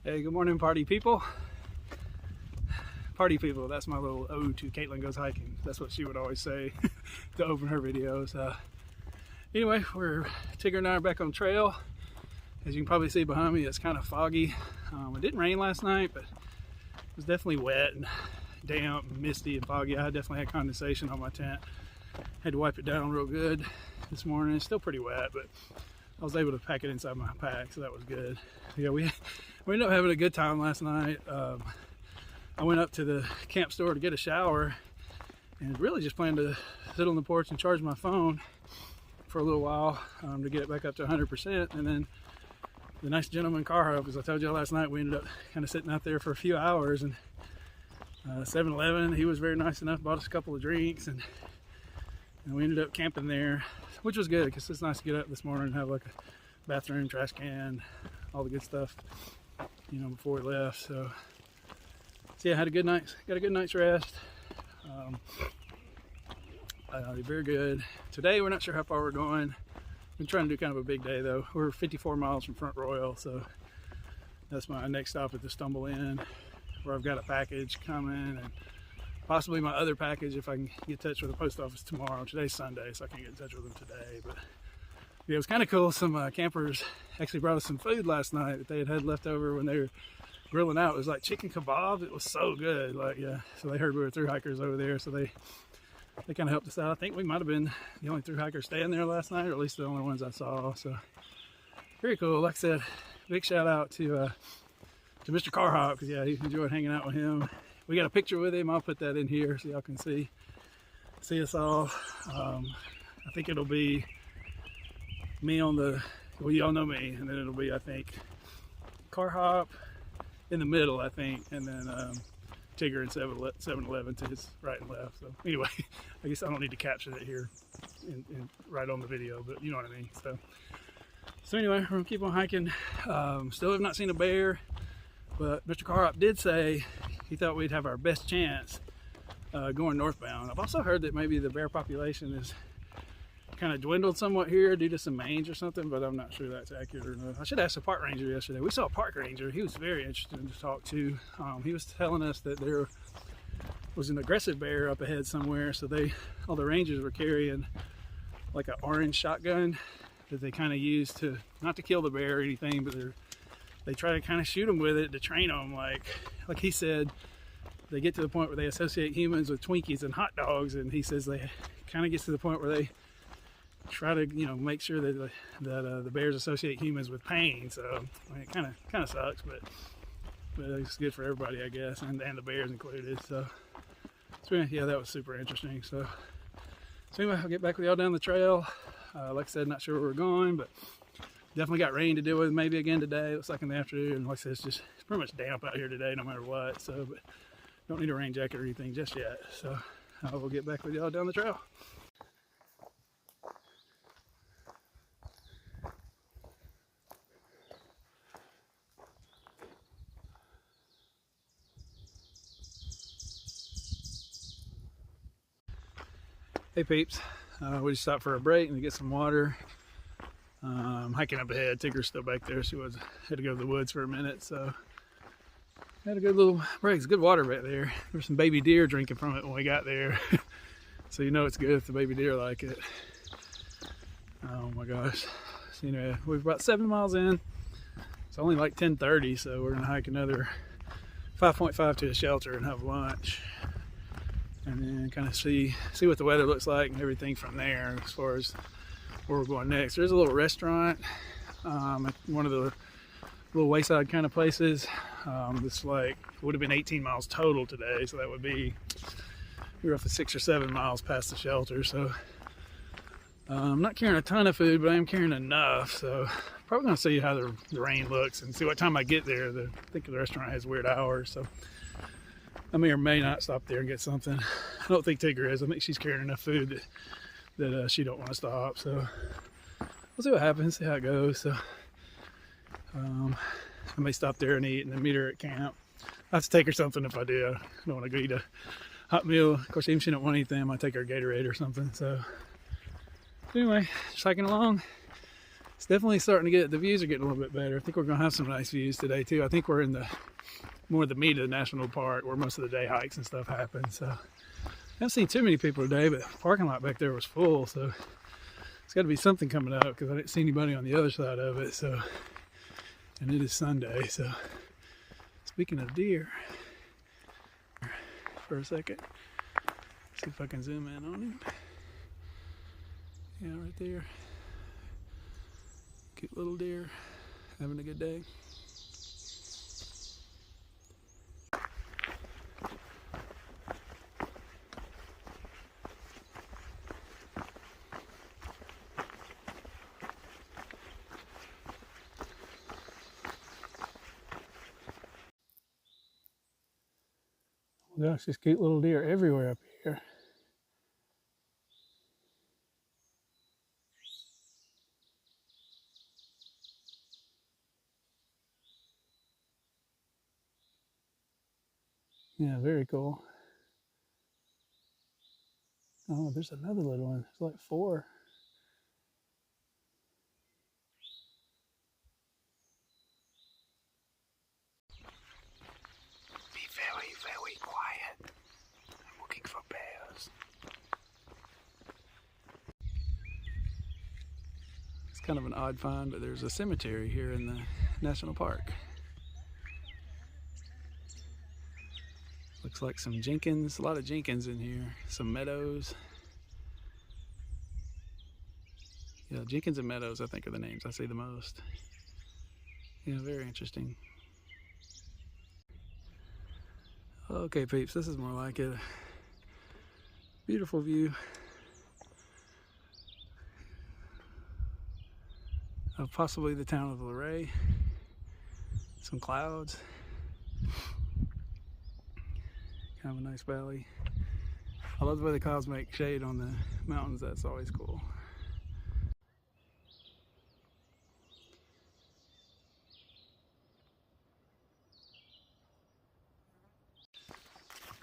Hey, good morning, party people. Party people, that's my little ode to Caitlin Goes Hiking. That's what she would always say to open her videos. Anyway, Tigger and I are back on trail. As you can probably see behind me, it's kind of foggy. It didn't rain last night, but it was definitely wet and damp and misty and foggy. I definitely had condensation on my tent. Had to wipe it down real good this morning. It's still pretty wet, but I was able to pack it inside my pack, so that was good. Yeah, we ended up having a good time last night. I went up to the camp store to get a shower and really just planned to sit on the porch and charge my phone for a little while to get it back up to 100%. And then the nice gentleman car hub, as I told you last night, we ended up kind of sitting out there for a few hours. And 7-Eleven, he was very nice enough, bought us a couple of drinks, and we ended up camping there, which was good because it's nice to get up this morning and have like a bathroom, trash can, all the good stuff, you know, before we left. So yeah, had a good night, got a good night's rest. Very good. Today we're not sure how far we're going. Been trying to do kind of a big day though. We're 54 miles from Front Royal, so that's my next stop at the Stumble Inn, where I've got a package coming, and possibly my other package if I can get in touch with the post office tomorrow. Today's Sunday, so I can't get in touch with them today. But yeah, it was kind of cool. Some campers actually brought us some food last night that they had left over when they were grilling out. It was like chicken kebab. It was so good. Like, yeah, so they heard we were thru hikers over there, so they kind of helped us out. I think we might have been the only thru hikers staying there last night, or at least the only ones I saw. So very cool. Like I said, big shout out to Mr. Carhop, because yeah, he enjoyed hanging out with him. We got a picture with him. I'll put that in here so y'all can see us all. I think it'll be me on the, well, y'all know me, and then it'll be, I think, Carhop in the middle, I think, and then Tigger and 7-Eleven to his right and left. So anyway, I guess I don't need to caption it here right on the video, but you know what I mean. So anyway, we're gonna keep on hiking. Still have not seen a bear, but Mr. Carhop did say he thought we'd have our best chance going northbound. I've also heard that maybe the bear population is kind of dwindled somewhat here due to some mange or something, but I'm not sure that's accurate or not. I should ask the park ranger yesterday. We saw a park ranger. He was very interesting to talk to. He was telling us that there was an aggressive bear up ahead somewhere, so all the rangers were carrying like an orange shotgun that they kind of use to, not to kill the bear or anything, but they try to kind of shoot them with it to train them. Like he said, they get to the point where they associate humans with Twinkies and hot dogs, and he says they kind of gets to the point where they try to, you know, make sure that the bears associate humans with pain. So I mean, it kind of sucks, but it's good for everybody, I guess, and the bears included. So yeah, that was super interesting. So anyway, I'll get back with y'all down the trail. Like I said, not sure where we're going, but definitely got rain to deal with maybe again today. It looks like in the afternoon. Like I said, it's pretty much damp out here today no matter what. So, but don't need a rain jacket or anything just yet. So I will get back with y'all down the trail. Hey peeps, we just stopped for a break and to get some water. Hiking up ahead. Tigger's still back there. She had to go to the woods for a minute, so had a good little break. It's good water back there. There's some baby deer drinking from it when we got there. So you know it's good if the baby deer like it. Oh my gosh. So anyway, we're about 7 miles in. It's only like 10:30, so we're gonna hike another 5.5 to the shelter and have lunch, and then kind of see what the weather looks like and everything from there as far as where we're going next. There's a little restaurant at one of the little wayside kind of places. This like would have been 18 miles total today, so that would be, we were up to 6 or 7 miles past the shelter. So I'm not carrying a ton of food, but I am carrying enough. So probably gonna see how the rain looks and see what time I get there. I think the restaurant has weird hours, so I may or may not stop there and get something. I don't think Tigger is. I think she's carrying enough food that she don't want to stop. So we'll see what happens, see how it goes. So I may stop there and eat and then meet her at camp. I have to take her something if I do. I don't want to go eat a hot meal. Of course, even if she don't want anything, I might take her a Gatorade or something. So anyway, just hiking along. It's definitely starting to get, the views are getting a little bit better. I think we're going to have some nice views today too. I think we're in the more the meat of the national park where most of the day hikes and stuff happen. So I haven't seen too many people today, but the parking lot back there was full. So it's got to be something coming up because I didn't see anybody on the other side of it. So, and it is Sunday. So speaking of deer, for a second, see if I can zoom in on him. Yeah, right there. Cute little deer, having a good day. Oh gosh, there's cute little deer everywhere up here. Yeah, very cool. Oh, there's another little one. There's like 4. Be very, very quiet. I'm looking for bears. It's kind of an odd find, but there's a cemetery here in the national park. Looks like some Jenkins, a lot of Jenkins in here, some meadows. Yeah, Jenkins and meadows I think are the names I see the most. Yeah, very interesting. Okay peeps, this is more like it. Beautiful view of possibly the town of Luray. Some clouds. Kind of a nice valley. I love the way the clouds make shade on the mountains. That's always cool.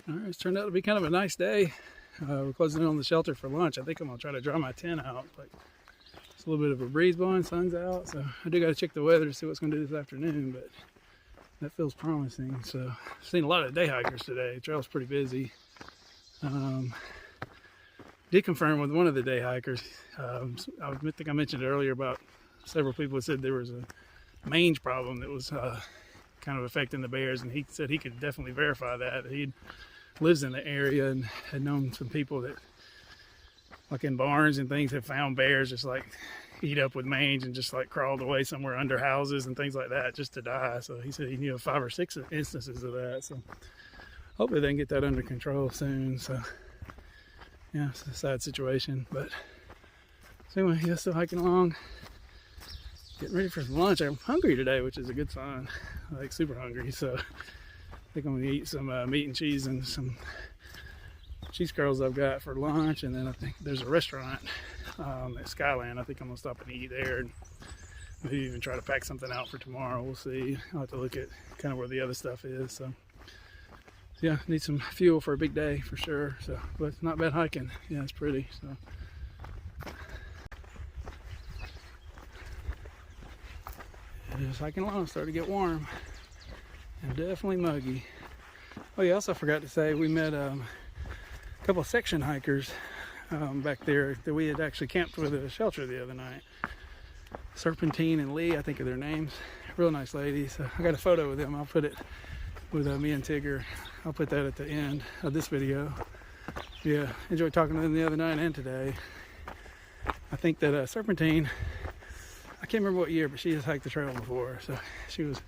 All right, it's turned out to be kind of a nice day. We're closing in on the shelter for lunch. I think I'm gonna try to dry my tent out, but it's a little bit of a breeze blowing, sun's out, so I do gotta check the weather to see what's gonna do this afternoon, but that feels promising. So I've seen a lot of day hikers today. The trail's pretty busy. Did confirm with one of the day hikers. I think I mentioned earlier about several people who said there was a mange problem that was kind of affecting the bears, and he said he could definitely verify that. He lives in the area and had known some people that, like in barns and things, have found bears just like eat up with mange and just like crawled away somewhere under houses and things like that just to die. So he said he knew of 5 or 6 instances of that. So hopefully they can get that under control soon. So yeah, it's a sad situation, but so anyway, yeah, still hiking along, getting ready for some lunch. I'm hungry today, which is a good sign. Like super hungry, so I think I'm gonna eat some meat and cheese and some cheese curls I've got for lunch, and then I think there's a restaurant at Skyland. I think I'm gonna stop and eat there, and maybe even try to pack something out for tomorrow. We'll see. I'll have to look at kind of where the other stuff is. So yeah, need some fuel for a big day for sure. So, but it's not bad hiking. Yeah, it's pretty. So. Just hiking along, started to get warm and definitely muggy. Oh yeah, also forgot to say we met a couple of section hikers back there that we had actually camped with at a shelter the other night. Serpentine and Lee, I think are their names. Real nice ladies. I got a photo with them. I'll put it with me and Tigger. I'll put that at the end of this video. Yeah, enjoyed talking to them the other night and today. I think that Serpentine, I can't remember what year, but she has hiked the trail before, so she was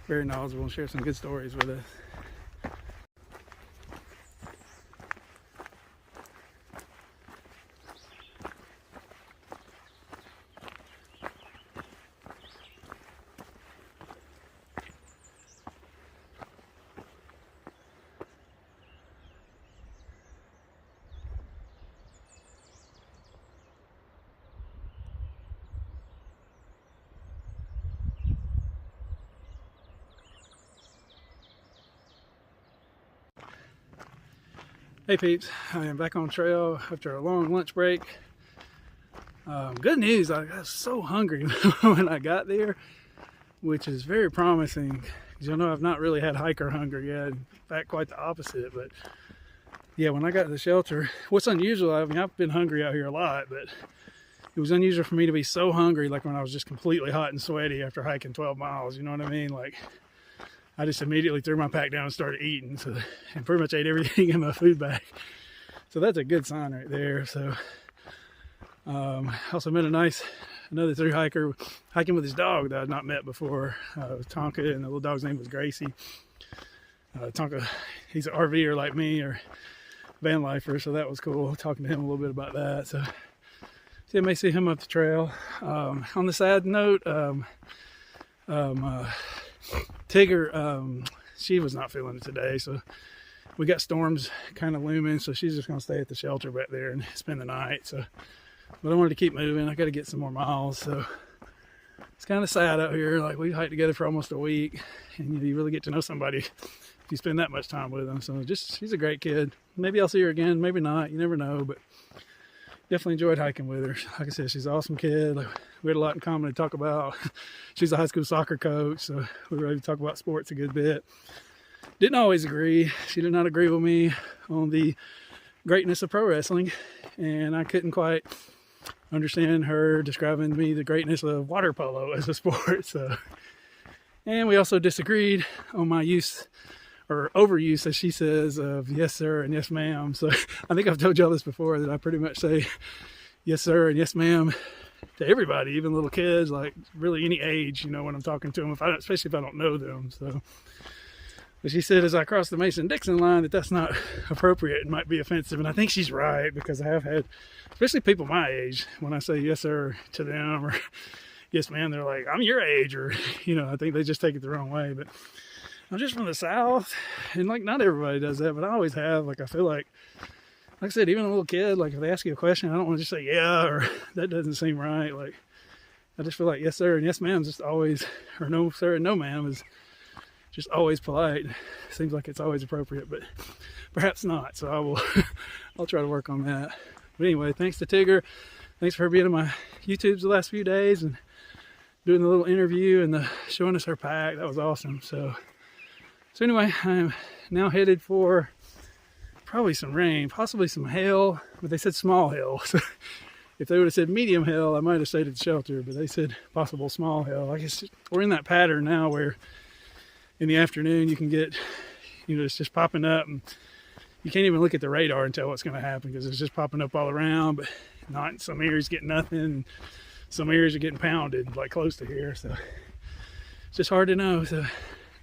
very knowledgeable and shared some good stories with us. Hey peeps, I am back on trail after a long lunch break. Good news, I was so hungry when I got there, which is very promising. You know, I've not really had hiker hunger yet. In fact, quite the opposite. But yeah, when I got to the shelter, what's unusual, I mean, I've been hungry out here a lot, but it was unusual for me to be so hungry, like when I was just completely hot and sweaty after hiking 12 miles, you know what I mean? Like, I just immediately threw my pack down and started eating, and pretty much ate everything in my food bag. So that's a good sign right there. So I also met another thru hiker hiking with his dog that I'd not met before. It was Tonka, and the little dog's name was Gracie. Tonka, he's an RVer like me, or van lifer, so that was cool, talking to him a little bit about that. So you may see him up the trail. On the sad note, Tigger, she was not feeling it today, so we got storms kind of looming, so she's just going to stay at the shelter back there and spend the night. So, but I wanted to keep moving. I got to get some more miles, so it's kind of sad out here. Like, we hiked together for almost a week, and you really get to know somebody if you spend that much time with them. So she's a great kid. Maybe I'll see her again, maybe not. You never know, but definitely enjoyed hiking with her. Like I said, she's an awesome kid. Like, we had a lot in common to talk about. She's a high school soccer coach, so we were able to talk about sports a good bit. Didn't always agree. She did not agree with me on the greatness of pro wrestling, and I couldn't quite understand her describing to me the greatness of water polo as a sport. So, and we also disagreed on my use, or overuse, as she says, of yes sir and yes ma'am. So I think I've told y'all this before, that I pretty much say yes sir and yes ma'am to everybody, even little kids, like really any age, you know, when I'm talking to them, especially if I don't know them. So, but she said as I crossed the Mason-Dixon line that that's not appropriate and might be offensive, and I think she's right, because I have had, especially people my age, when I say yes sir to them or yes ma'am, they're like, I'm your age, or, you know, I think they just take it the wrong way. But I'm just from the South, and like, not everybody does that, but I always have. Like, I feel like I said, even a little kid, like if they ask you a question, I don't want to just say yeah, or that doesn't seem right. Like, I just feel like yes sir and yes ma'am is just always, or no sir and no ma'am is just always polite. Seems like it's always appropriate, but perhaps not. So I will I'll try to work on that. But anyway, thanks to Tigger. Thanks for her being on my YouTubes the last few days and doing the little interview and showing us her pack. That was awesome. So anyway, I'm now headed for probably some rain, possibly some hail, but they said small hail. So if they would have said medium hail, I might have stayed at the shelter, but they said possible small hail. I guess we're in that pattern now where in the afternoon you can get, you know, it's just popping up, and you can't even look at the radar and tell what's going to happen, because it's just popping up all around, but not in some areas getting nothing. Some areas are getting pounded, like close to here. So it's just hard to know. So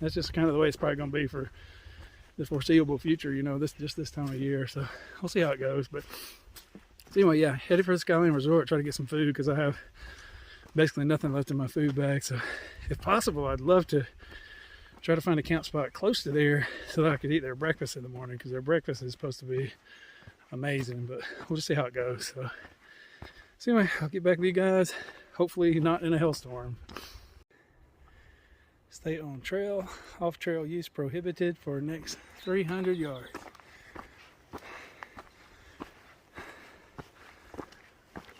that's just kind of the way it's probably going to be for the foreseeable future, you know, this time of year. So we'll see how it goes. But so anyway, yeah, headed for the Skyline Resort, try to get some food, because I have basically nothing left in my food bag. So if possible, I'd love to try to find a camp spot close to there so that I could eat their breakfast in the morning, because their breakfast is supposed to be amazing. But we'll just see how it goes. So anyway, I'll get back with you guys, hopefully not in a hailstorm. Stay on trail. Off trail use prohibited for next 300 yards.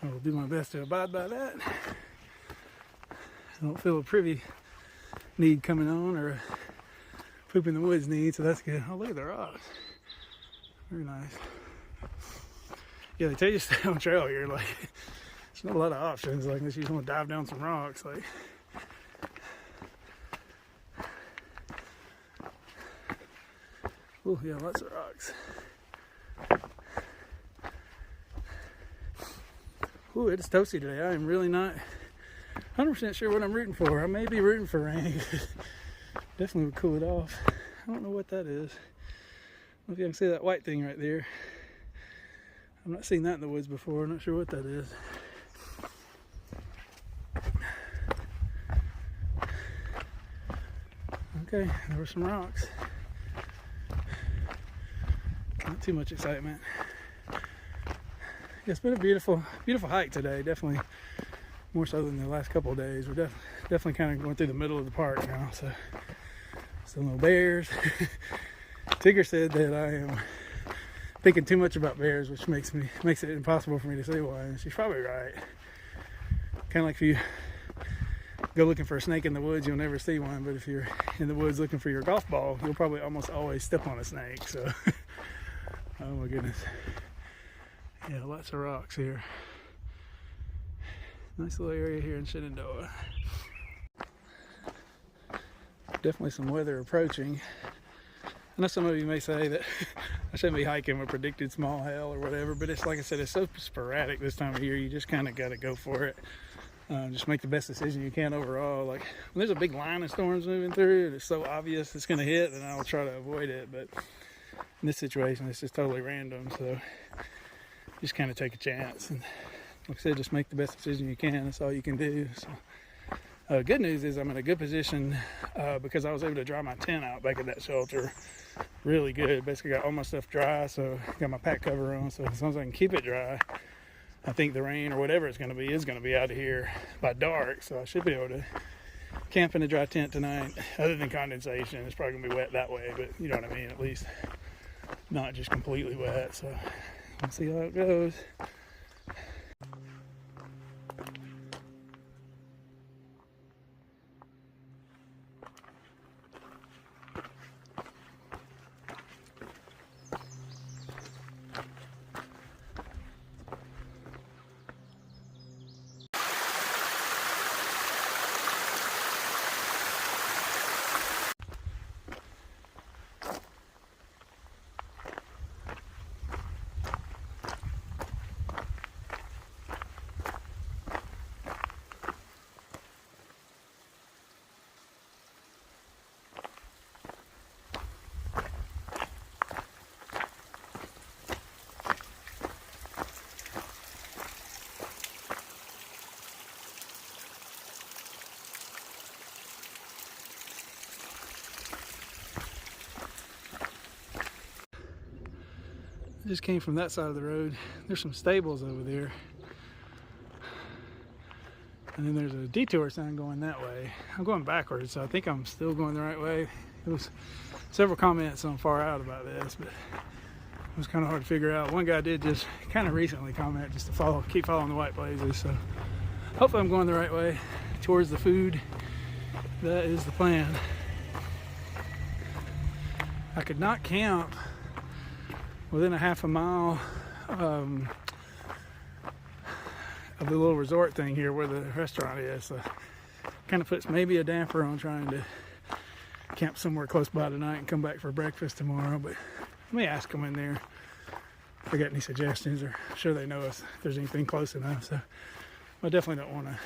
I will do my best to abide by that. I don't feel a privy need coming on, or a poop in the woods need, so that's good. Oh, look at the rocks. Very nice. Yeah, they tell you to stay on trail here. Like, there's not a lot of options, like, unless you just want to dive down some rocks. Like, oh yeah, lots of rocks. Ooh, it's toasty today. I am really not 100% sure what I'm rooting for. I may be rooting for rain. Definitely would cool it off. I don't know what that is. I don't know if you can see that white thing right there. I've not seen that in the woods before. I'm not sure what that is. Okay, there were some rocks. Not too much excitement. Yeah, it's been a beautiful hike today. Definitely more so than the last couple of days. We're definitely kind of going through the middle of the park now. So some little bears. Tigger said that I am thinking too much about bears, which makes it impossible for me to see one. And she's probably right. Kind of like if you go looking for a snake in the woods, you'll never see one. But if you're in the woods looking for your golf ball, you'll probably almost always step on a snake. So, oh my goodness. Yeah, lots of rocks here. Nice little area here in Shenandoah. Definitely some weather approaching. I know some of you may say that I shouldn't be hiking with predicted small hail or whatever, but it's like I said, it's so sporadic this time of year. You just kind of got to go for it. Just make the best decision you can overall. Like when there's a big line of storms moving through and it's so obvious it's going to hit, then I'll try to avoid it. But in this situation, it's just totally random. So just kind of take a chance. And like I said, just make the best decision you can. That's all you can do. So. Good news is I'm in a good position because I was able to dry my tent out back at that shelter really good. Basically got all my stuff dry, so got my pack cover on, so as long as I can keep it dry, I think the rain or whatever it's going to be is going to be out of here by dark, so I should be able to camp in a dry tent tonight. Other than condensation, it's probably going to be wet that way, but you know what I mean, at least not just completely wet. So we'll see how it goes. I just came from that side of the road. There's some stables over there. And then there's a detour sign going that way. I'm going backwards, so I think I'm still going the right way. There was several comments on Far Out about this, but it was kind of hard to figure out. One guy did just kind of recently comment just to keep following the white blazes. So hopefully I'm going the right way towards the food. That is the plan. I could not camp within a half a mile of the little resort thing here where the restaurant is. So kind of puts maybe a damper on trying to camp somewhere close by tonight and come back for breakfast tomorrow. But let me ask them in there if they got any suggestions, or I'm sure they know if there's anything close enough. So I definitely don't want to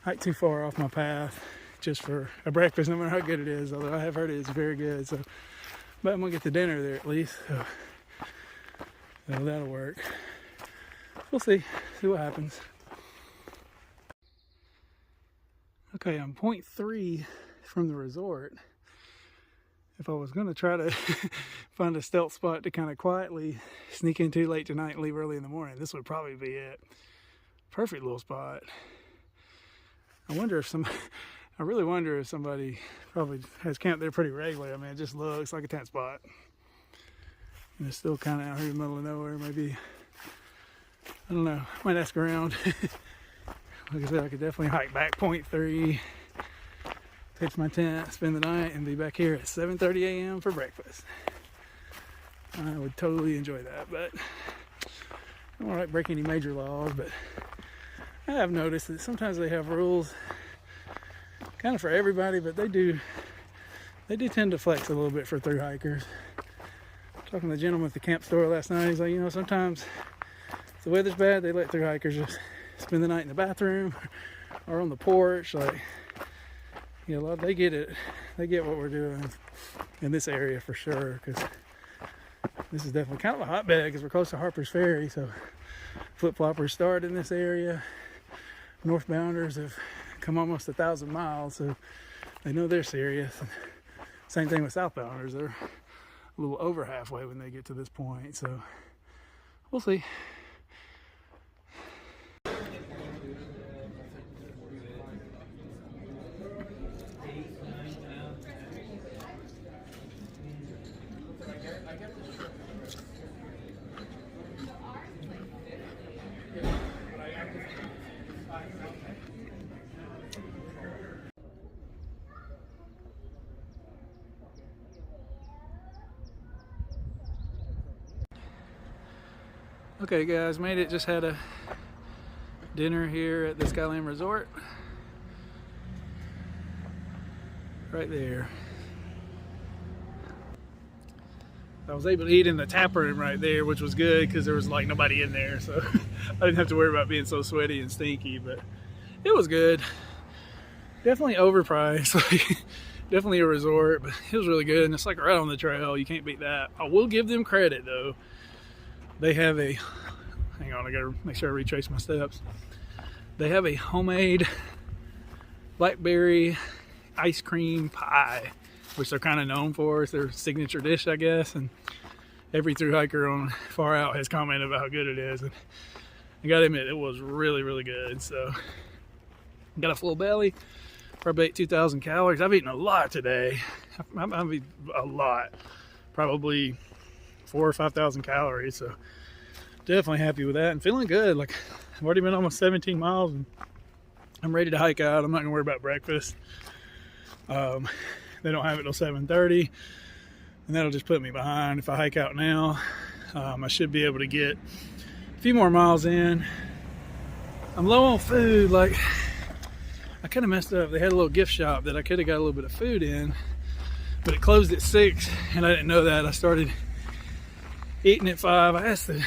hike too far off my path just for a breakfast, no matter how good it is, although I have heard it is very good. So, but I'm gonna get the dinner there at least. So that'll work. We'll see what happens. Okay, I'm 0.3 from the resort. If I was gonna try to find a stealth spot to kind of quietly sneak into late tonight and leave early in the morning, this would probably be it. Perfect little spot. I really wonder if somebody probably has camped there pretty regularly. I mean, it just looks like a tent spot. And it's still kind of out here in the middle of nowhere. Maybe, I don't know, I might ask around. Like I said, I could definitely hike back 0.3, pitch my tent, spend the night, and be back here at 7:30 a.m. for breakfast. I would totally enjoy that, but I don't want to break any major laws, but I have noticed that sometimes they have rules kind of for everybody, but they do tend to flex a little bit for thru hikers. Talking to the gentleman at the camp store last night, he's like, you know, sometimes if the weather's bad, they let thru hikers just spend the night in the bathroom or on the porch. Like, you know, they get it. They get what we're doing in this area for sure, because this is definitely kind of a hotbed because we're close to Harper's Ferry. So flip-floppers start in this area. Northbounders have come almost 1,000 miles, so they know they're serious. And same thing with southbounders. They're a little over halfway when they get to this point, so we'll see. Okay guys, made it. Just had a dinner here at the Skyland Resort. Right there. I was able to eat in the tap room right there, which was good because there was like nobody in there, so I didn't have to worry about being so sweaty and stinky, but it was good. Definitely overpriced, like definitely a resort, but it was really good, and it's like right on the trail. You can't beat that. I will give them credit though. They have a, hang on, I gotta make sure I retrace my steps. They have a homemade blackberry ice cream pie, which they're kind of known for. It's their signature dish, I guess, and every thru hiker on Far Out has commented about how good it is, and I gotta admit it was really, really good. So got a full belly, probably ate 2,000 calories. I've eaten a lot today. I've eaten a lot, probably 4,000 or 5,000 calories, so definitely happy with that and feeling good. Like, I've already been almost 17 miles and I'm ready to hike out. I'm not gonna worry about breakfast. They don't have it till 7:30, and that'll just put me behind. If I hike out now, I should be able to get a few more miles in. I'm low on food. Like, I kind of messed up. They had a little gift shop that I could have got a little bit of food in, but it closed at 6, and I didn't know that. I started eating at 5. I asked the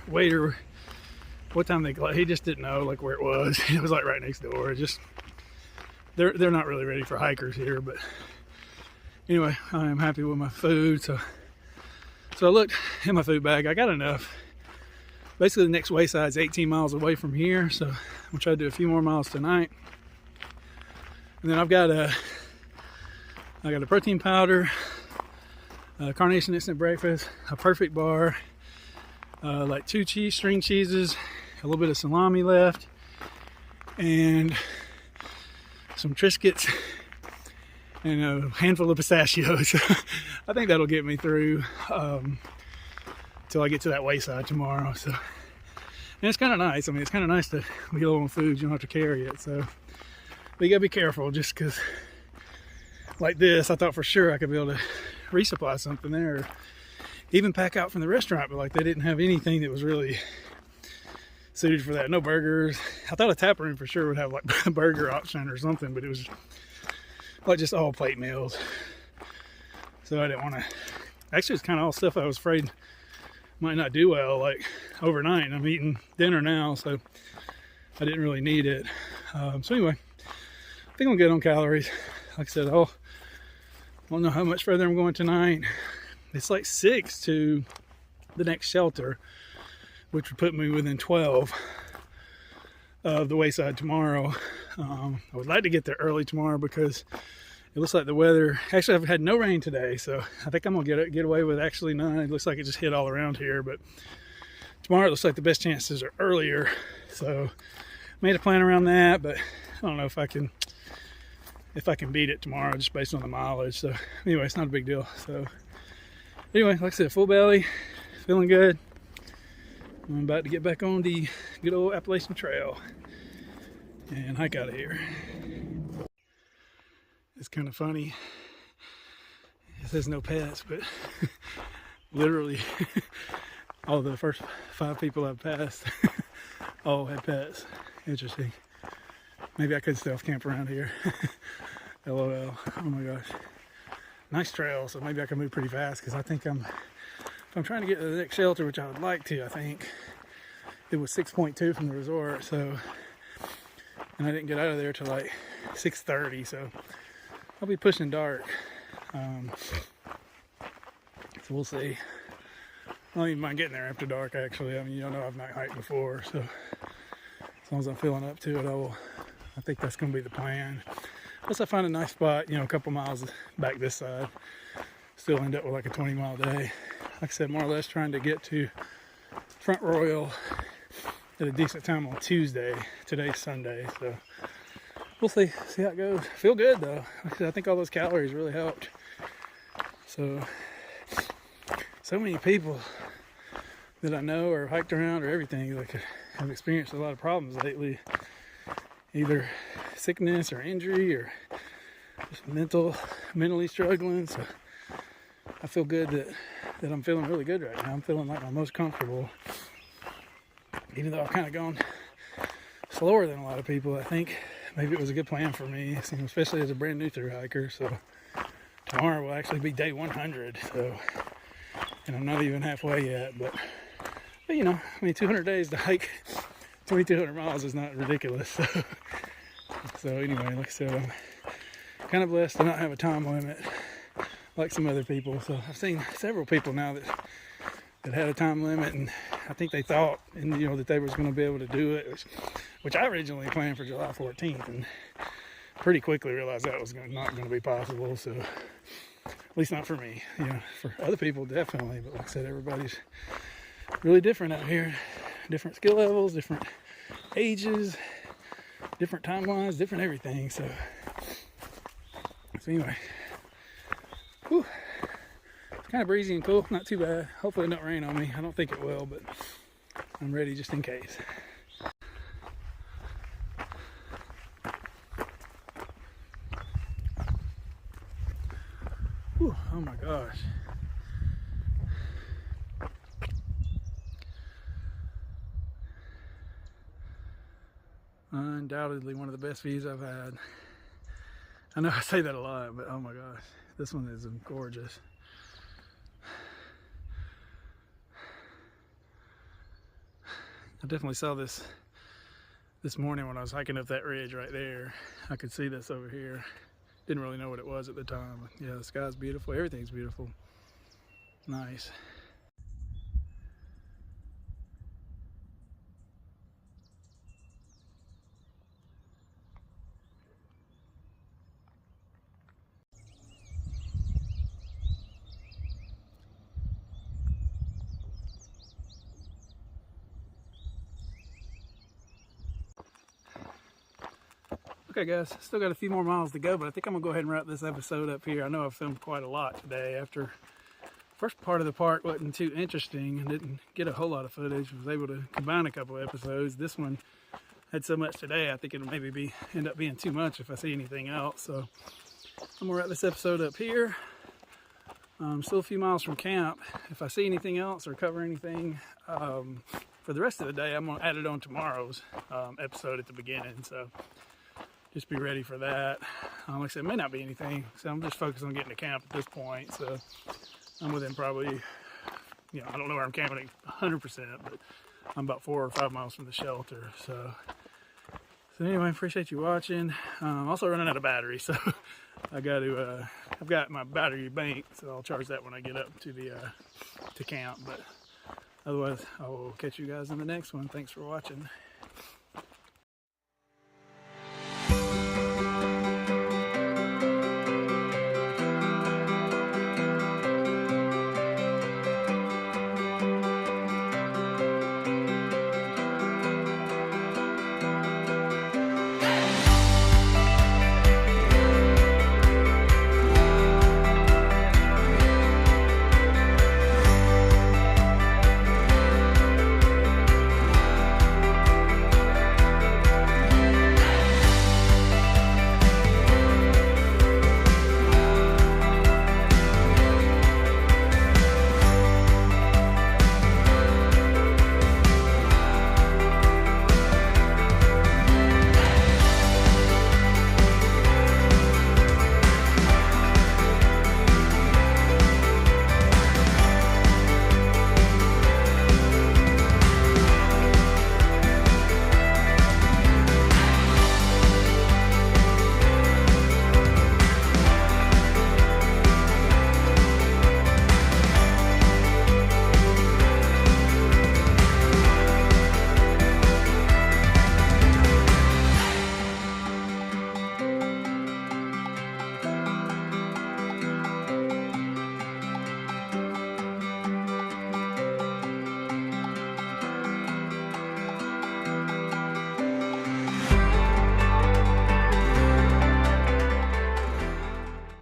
waiter what time they closed. He just didn't know like where it was. It was like right next door. Just they're not really ready for hikers here, but anyway, I am happy with my food. So I looked in my food bag. I got enough. Basically, the next wayside is 18 miles away from here, so I'm gonna try to do a few more miles tonight. And then I've got a protein powder, a Carnation Instant Breakfast, a Perfect Bar, like 2 string cheeses, a little bit of salami left, and some Triscuits, and a handful of pistachios. I think that'll get me through till I get to that wayside tomorrow. So, and it's kind of nice. I mean, it's kind of nice to be low on food. You don't have to carry it. So, but you gotta be careful, just because like this, I thought for sure I could be able to resupply something there, or even pack out from the restaurant, but like they didn't have anything that was really suited for that. No burgers. I thought a tap room for sure would have like a burger option or something, but it was like just all plate meals. So I didn't want to. Actually, it's kind of all stuff I was afraid might not do well like overnight. I'm eating dinner now, so I didn't really need it. So anyway, I think I'm good on calories. Like I said, I don't know how much further I'm going tonight. It's like 6 to the next shelter, which would put me within 12 of the wayside tomorrow. I would like to get there early tomorrow because it looks like the weather, actually I've had no rain today, so I think I'm gonna get away with actually none. It looks like it just hit all around here, but tomorrow it looks like the best chances are earlier. So made a plan around that, but I don't know if I can beat it tomorrow just based on the mileage. So anyway, it's not a big deal. So anyway, like I said, full belly, feeling good. I'm about to get back on the good old Appalachian Trail and hike out of here. It's kind of funny. It says no pets, but literally all the first 5 people I've passed all had pets. Interesting. Maybe I could self-camp around here. LOL. Oh my gosh. Nice trail, so maybe I can move pretty fast, because I think if I'm trying to get to the next shelter, which I would like to, I think it was 6.2 from the resort, so, and I didn't get out of there till like 6:30, so I'll be pushing dark. So we'll see. I don't even mind getting there after dark, actually. I mean, you don't know, I've not hiked before, so as long as I'm feeling up to it, I think that's going to be the plan. Unless I find a nice spot, you know, a couple miles back this side, still end up with like a 20-mile day. Like I said, more or less trying to get to Front Royal at a decent time on Tuesday. Today's Sunday, so we'll see how it goes. Feel good though. Like I said, I think all those calories really helped. So many people that I know or hiked around or everything, like, have experienced a lot of problems lately. Either sickness or injury or just mentally struggling. So I feel good that I'm feeling really good right now. I'm feeling like I'm most comfortable even though I've kind of gone slower than a lot of people, I think maybe it was a good plan for me, especially as a brand new thru hiker. So tomorrow will actually be day 100. So, and I'm not even halfway yet, but you know, I mean, 200 days to hike 2,200 miles is not ridiculous. So anyway, like I said, I'm kind of blessed to not have a time limit like some other people. So I've seen several people now that had a time limit, and I think they thought, and you know, that they was going to be able to do it, which I originally planned for July 14th, and pretty quickly realized that was not going to be possible. So at least not for me. You know, for other people definitely, but like I said, everybody's really different out here. Different skill levels, different ages, different timelines, different everything. So anyway, whew. It's kind of breezy and cool, not too bad. Hopefully it don't rain on me. I don't think it will, but I'm ready just in case. Whew, oh my gosh. Undoubtedly one of the best views I've had. I know I say that a lot, but oh my gosh, this one is gorgeous. I definitely saw this morning when I was hiking up that ridge right there. I could see this over here. Didn't really know what it was at the time. Yeah, the sky's beautiful, everything's beautiful. Nice. Okay guys, still got a few more miles to go, but I think I'm gonna go ahead and wrap this episode up here. I know I've filmed quite a lot today. After first part of the park wasn't too interesting and didn't get a whole lot of footage. Was able to combine a couple of episodes. This one had so much today, I think it'll maybe end up being too much if I see anything else. So I'm gonna wrap this episode up here. Still a few miles from camp. If I see anything else or cover anything for the rest of the day, I'm gonna add it on tomorrow's episode at the beginning. So just be ready for that. Like I said, it may not be anything, so I'm just focused on getting to camp at this point. So I'm within probably, you know, I don't know where I'm camping at 100%, but I'm about 4 or 5 miles from the shelter. So anyway, appreciate you watching. I'm also running out of battery, so I got to. I've got my battery bank, so I'll charge that when I get up to the to camp. But otherwise, I will catch you guys in the next one. Thanks for watching.